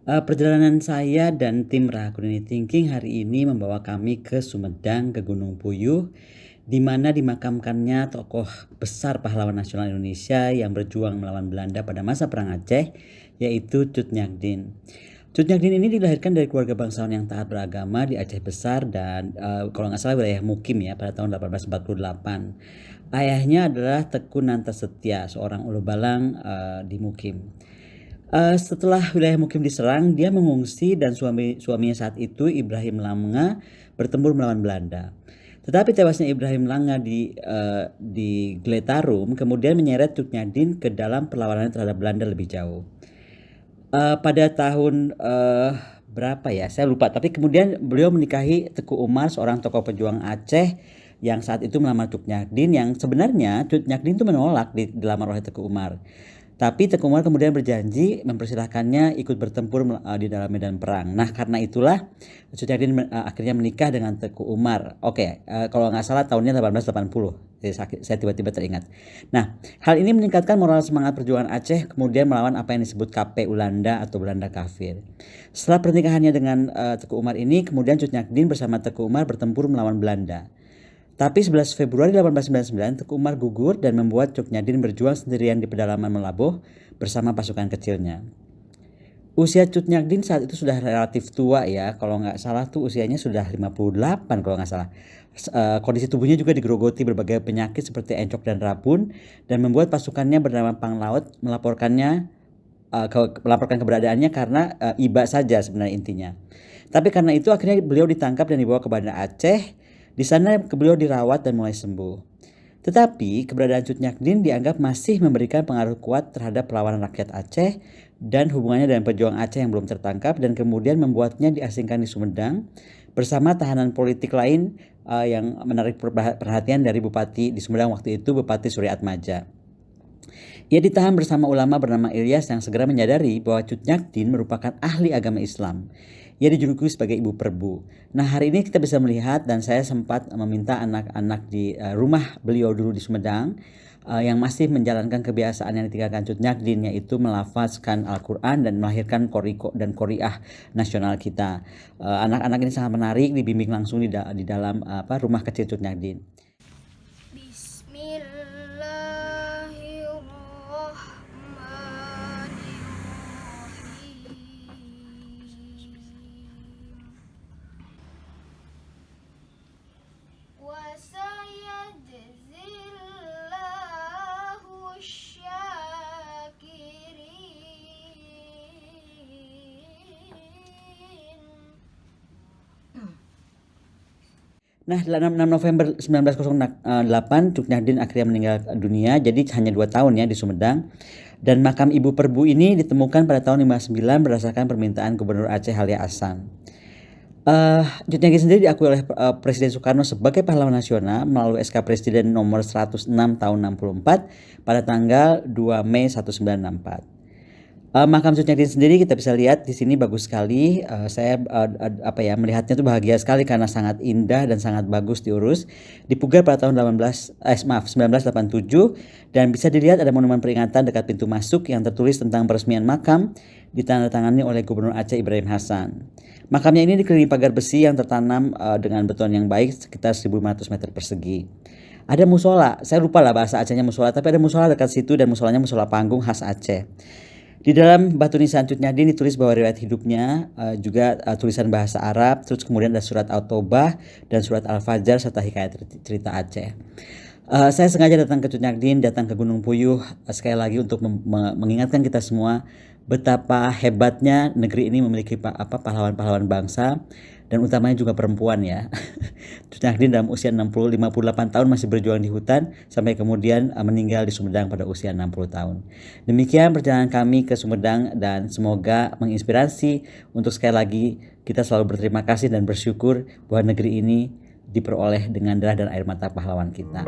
Perjalanan saya dan tim Rahakundini Thinking hari ini membawa kami ke Sumedang, ke Gunung Puyuh, di mana dimakamkannya tokoh besar pahlawan nasional Indonesia yang berjuang melawan Belanda pada masa Perang Aceh, yaitu Tut Nyadin. Tut Nyadin ini dilahirkan dari keluarga bangsawan yang taat beragama di Aceh Besar dan kalau nggak salah wilayah Mukim ya pada tahun 1848. Ayahnya adalah Tekun Nantasetia, seorang ulu balang di Mukim. Setelah wilayah Mukim diserang, dia mengungsi dan suaminya saat itu Ibrahim Langa bertempur melawan Belanda. Tetapi tewasnya Ibrahim Langa di Gletarum kemudian menyeret Tut Nyadin ke dalam perlawanan terhadap Belanda lebih jauh. Pada tahun berapa ya? Saya lupa. Tapi kemudian beliau menikahi Teku Umar, seorang tokoh pejuang Aceh yang saat itu melamar Tut Nyadin, yang sebenarnya Tut Nyadin itu menolak dilamar oleh Teku Umar. Tapi Teku Umar kemudian berjanji mempersilahkannya ikut bertempur di dalam medan perang. Nah, karena itulah Tut Nyadin akhirnya menikah dengan Teku Umar. Oke, kalau nggak salah tahunnya 1880. Saya tiba-tiba teringat. Nah, hal ini meningkatkan moral semangat perjuangan Aceh kemudian melawan apa yang disebut KP Ulanda atau Belanda kafir. Setelah pernikahannya dengan Teku Umar ini, kemudian Tut Nyadin bersama Teku Umar bertempur melawan Belanda. Tapi 11 Februari 1899 Teku Umar gugur dan membuat Tut Nyadin berjuang sendirian di pedalaman Melaboh bersama pasukan kecilnya. Usia Tut Nyadin saat itu sudah relatif tua ya, kalau nggak salah tuh usianya sudah 58 kalau nggak salah. Kondisi tubuhnya juga digerogoti berbagai penyakit seperti encok dan rabun dan membuat pasukannya bernama Panglaut melaporkan keberadaannya karena iba saja sebenarnya intinya. Tapi karena itu akhirnya beliau ditangkap dan dibawa ke Banda Aceh. Di sana beliau dirawat dan mulai sembuh. Tetapi keberadaan Tut Nyadin dianggap masih memberikan pengaruh kuat terhadap perlawanan rakyat Aceh dan hubungannya dengan pejuang Aceh yang belum tertangkap dan kemudian membuatnya diasingkan di Sumedang bersama tahanan politik lain yang menarik perhatian dari Bupati di Sumedang waktu itu, Bupati Surya Atmaja. Ia ditahan bersama ulama bernama Ilyas yang segera menyadari bahwa Tut Nyadin merupakan ahli agama Islam. Ia dijuluki sebagai Ibu Perbu. Nah, hari ini kita bisa melihat dan saya sempat meminta anak-anak di rumah beliau dulu di Sumedang yang masih menjalankan kebiasaan yang ditinggalkan Tut Nyadin, yaitu melafazkan Al-Quran dan melahirkan koriko dan koriah nasional kita. Anak-anak ini sangat menarik, dibimbing langsung di dalam rumah kecil Tut Nyadin. Nah, 6 November 1908 Tut Nyadin akhirnya meninggal dunia, jadi hanya 2 tahun ya di Sumedang. Dan makam Ibu Perbu ini ditemukan pada tahun 59 berdasarkan permintaan Gubernur Aceh Halia Assan. Tut Nyadin sendiri diakui oleh Presiden Soekarno sebagai pahlawan nasional melalui SK Presiden nomor 106 tahun 64 pada tanggal 2 Mei 1964. Makam Tut Nyadin sendiri kita bisa lihat di sini bagus sekali. Saya melihatnya tuh bahagia sekali karena sangat indah dan sangat bagus diurus. Dipugar pada tahun 1987 dan bisa dilihat ada monumen peringatan dekat pintu masuk yang tertulis tentang peresmian makam ditandatangani oleh Gubernur Aceh Ibrahim Hassan. Makamnya ini dikelilingi pagar besi yang tertanam dengan beton yang baik sekitar 1.500 meter persegi. Ada musola, saya lupa lah bahasa Acehnya musola, tapi ada musola dekat situ dan musolanya musola panggung khas Aceh. Di dalam batu nisan Tut Nyadin ditulis bahwa riwayat hidupnya juga tulisan bahasa Arab, terus kemudian ada surat At-Taubah dan surat Al-Fajr serta hikayat cerita Aceh. Saya sengaja datang ke Tut Nyadin, datang ke Gunung Puyuh sekali lagi untuk mengingatkan kita semua betapa hebatnya negeri ini memiliki pahlawan-pahlawan bangsa dan utamanya juga perempuan ya. Tut Nyadin dalam usia 58 tahun masih berjuang di hutan sampai kemudian meninggal di Sumedang pada usia 60 tahun. Demikian perjalanan kami ke Sumedang dan semoga menginspirasi untuk sekali lagi kita selalu berterima kasih dan bersyukur bahwa negeri ini diperoleh dengan darah dan air mata pahlawan kita.